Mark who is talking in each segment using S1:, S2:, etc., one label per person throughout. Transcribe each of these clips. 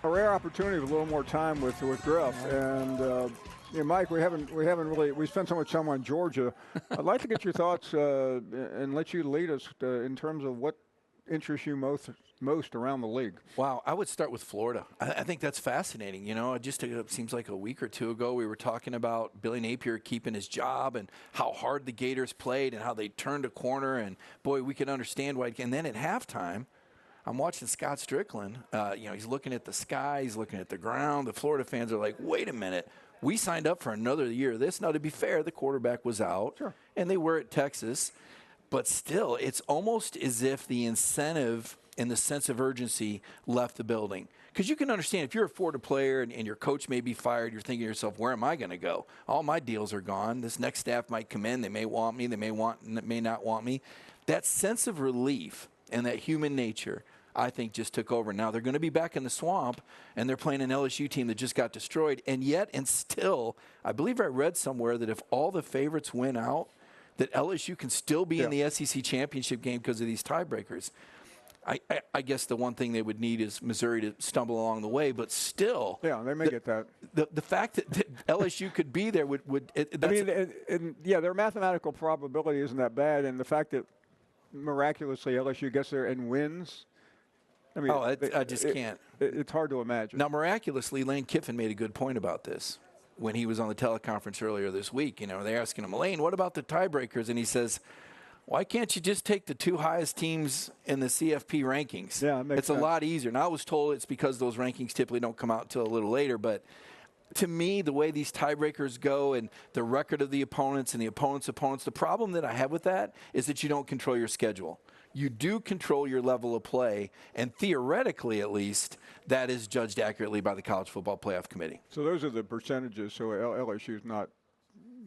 S1: a rare opportunity with a little more time with Griff. And Mike, we spent so much time on Georgia. I'd like to get your thoughts and let you lead us in terms of what interests you most around the league.
S2: Wow, I would start with Florida. I think that's fascinating. It seems like a week or two ago we were talking about Billy Napier keeping his job and how hard the Gators played and how they turned a corner. And boy, we could understand why. And then at halftime, I'm watching Scott Strickland. He's looking at the sky, he's looking at the ground. The Florida fans are like, wait a minute. We signed up for another year of this. Now, to be fair, the quarterback was out,
S1: sure,
S2: and they were at Texas. But still, it's almost as if the incentive and the sense of urgency left the building. Because you can understand, if you're a Florida player and your coach may be fired, you're thinking to yourself, where am I going to go? All my deals are gone. This next staff might come in. They may want me. They may not want me. That sense of relief and that human nature, I think, just took over. Now they're going to be back in the swamp, and they're playing an LSU team that just got destroyed. And yet, and still, I believe I read somewhere that if all the favorites win out, that LSU can still be in the SEC championship game because of these tiebreakers. I guess the one thing they would need is Missouri to stumble along the way, but still.
S1: Yeah, they may get that.
S2: The fact that LSU could be there
S1: their mathematical probability isn't that bad, and the fact that miraculously LSU gets there and wins. I mean,
S2: I just can't.
S1: It's hard to imagine.
S2: Now, miraculously, Lane Kiffin made a good point about this when he was on the teleconference earlier this week. They're asking him, Lane, what about the tiebreakers? And he says, why can't you just take the two highest teams in the CFP rankings?
S1: Yeah,
S2: it's
S1: sense.
S2: A lot easier. Now, I was told it's because those rankings typically don't come out until a little later, but to me, the way these tiebreakers go and the record of the opponents and the opponents' opponents, the problem that I have with that is that you don't control your schedule. You do control your level of play, and theoretically, at least, that is judged accurately by the College Football Playoff Committee.
S1: So those are the percentages. So LSU is not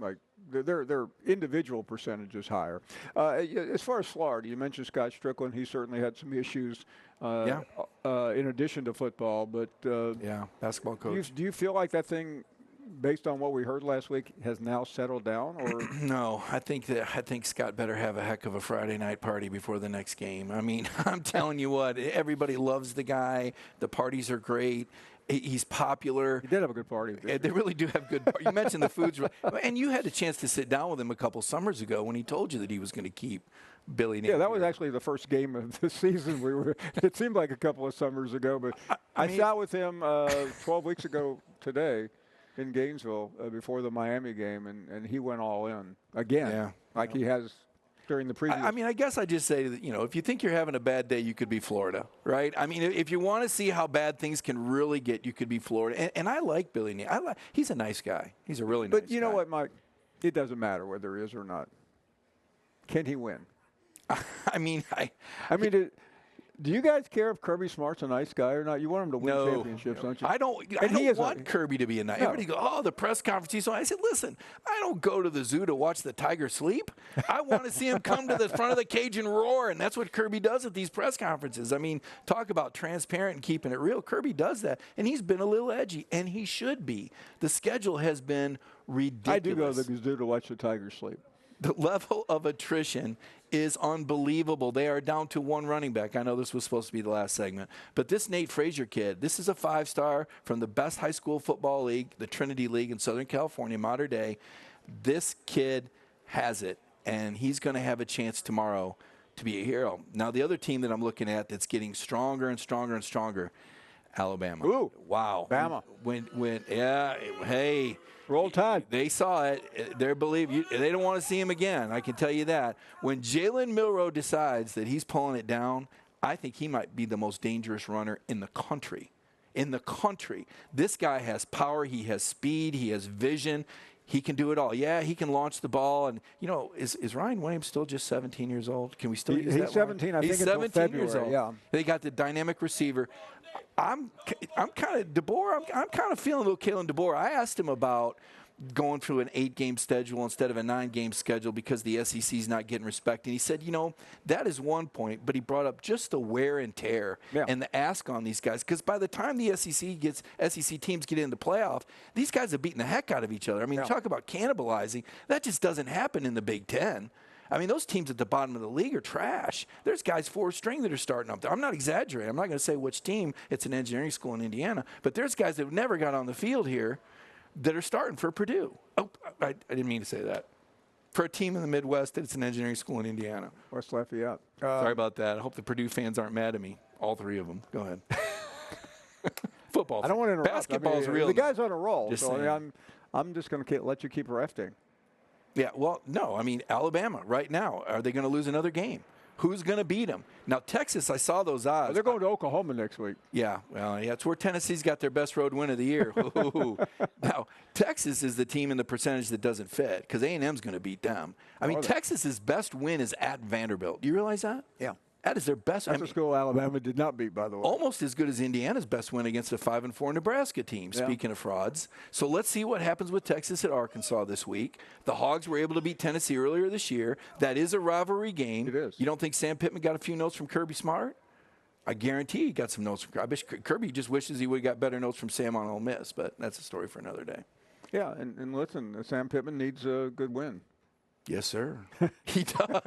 S1: like their individual percentages higher. As far as Florida, you mentioned Scott Strickland. He certainly had some issues in addition to football. But
S2: basketball coach.
S1: Do you feel like that thing, based on what we heard last week, has now settled down? Or
S2: no, I think Scott better have a heck of a Friday night party before the next game. I mean, I'm telling you what, everybody loves the guy. The parties are great. He's popular.
S1: He did have a good party.
S2: They really do have good parties. You mentioned the foods. And you had a chance to sit down with him a couple summers ago when he told you that he was going to keep Billy Napier.
S1: Yeah, that was actually the first game of the season. It seemed like a couple of summers ago, but I sat with him 12 weeks ago today in Gainesville before the Miami game, and he went all in again, he has during the previous.
S2: I guess I just say that, if you think you're having a bad day, you could be Florida, right? I mean, if you want to see how bad things can really get, you could be Florida. And I like Billy Napier. He's a nice guy. He's a really nice guy.
S1: But you know what, Mike? It doesn't matter whether he is or not. Can he win? Do you guys care if Kirby Smart's a nice guy or not? You want him to win championships, don't you?
S2: I don't want Kirby to be a nice guy. Everybody goes, the press conference he's on. I said, listen, I don't go to the zoo to watch the tiger sleep. I want to see him come to the front of the cage and roar, and that's what Kirby does at these press conferences. I mean, talk about transparent and keeping it real. Kirby does that, and he's been a little edgy, and he should be. The schedule has been ridiculous.
S1: I do go to the zoo to watch the tigers sleep.
S2: The level of attrition is unbelievable. They are down to one running back. I know this was supposed to be the last segment, but this Nate Frazier kid, this is a 5-star from the best high school football league, the Trinity League in Southern California, modern day. This kid has it, and he's going to have a chance tomorrow to be a hero. Now, the other team that I'm looking at that's getting stronger and stronger and stronger, Alabama.
S1: Ooh,
S2: wow.
S1: Bama.
S2: Hey.
S1: Roll Tide.
S2: They saw it. They don't want to see him again. I can tell you that. When Jalen Milroe decides that he's pulling it down, I think he might be the most dangerous runner in the country. This guy has power. He has speed. He has vision. He can do it all. Yeah, he can launch the ball. And, is Ryan Williams still just 17 years old? Can we still use that?
S1: He's 17, I think,
S2: he's
S1: until
S2: 17 years
S1: February,
S2: old.
S1: yeah.
S2: They got the dynamic receiver. I'm kind of DeBoer. I'm kind of feeling a little Kalen DeBoer. I asked him about going through an 8-game schedule instead of a 9-game schedule because the SEC's not getting respect. And he said, that is one point, but he brought up just the wear and tear and the ask on these guys. Because by the time the SEC teams get into the playoff, these guys are beating the heck out of each other. I mean, talk about cannibalizing. That just doesn't happen in the Big Ten. I mean, those teams at the bottom of the league are trash. There's guys 4th string that are starting up there. I'm not exaggerating. I'm not going to say which team. It's an engineering school in Indiana. But there's guys that never got on the field here that are starting for Purdue. Oh, I didn't mean to say that. For a team in the Midwest, it's an engineering school in Indiana.
S1: West Lafayette.
S2: Sorry about that. I hope the Purdue fans aren't mad at me. All 3 of them. Go ahead. Football.
S1: I don't want to interrupt.
S2: Basketball's real.
S1: The guy's on a roll,
S2: Just
S1: so
S2: saying.
S1: I'm just going to let you keep resting.
S2: Yeah, well, no. I mean, Alabama right now, are they going to lose another game? Who's going to beat them? Now, Texas, I saw those odds.
S1: They're going to Oklahoma next week.
S2: Yeah, well, yeah, it's where Tennessee's got their best road win of the year. Now, Texas is the team in the percentage that doesn't fit because A&M's going to beat them. I mean, Texas's best win is at Vanderbilt. Do you realize that?
S1: Yeah.
S2: That is their best.
S1: That's a school Alabama did not beat, by the way.
S2: Almost as good as Indiana's best win against a 5-4 Nebraska team, speaking of frauds. So let's see what happens with Texas at Arkansas this week. The Hogs were able to beat Tennessee earlier this year. That is a rivalry game.
S1: It is.
S2: You don't think Sam Pittman got a few notes from Kirby Smart? I guarantee he got some notes from Kirby. I bet Kirby just wishes he would have got better notes from Sam on Ole Miss, but that's a story for another day.
S1: Yeah, and listen, Sam Pittman needs a good win.
S2: Yes, sir. He does.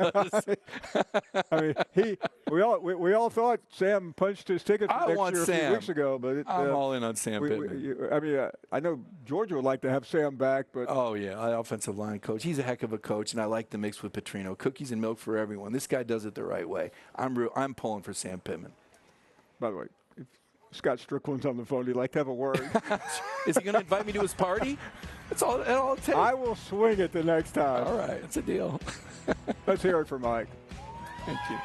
S1: I mean, we all thought Sam punched his ticket for next year a few weeks ago, but
S2: I'm all in on Sam Pittman.
S1: I know Georgia would like to have Sam back, but
S2: oh yeah, offensive line coach. He's a heck of a coach, and I like the mix with Petrino. Cookies and milk for everyone. This guy does it the right way. I'm pulling for Sam Pittman.
S1: By the way, if Scott Strickland's on the phone, he'd like to have a word.
S2: Is he going to invite me to his party? That's all it takes.
S1: I will swing it the next time.
S2: All right, it's a deal.
S1: Let's hear it from Mike.
S2: Thank you.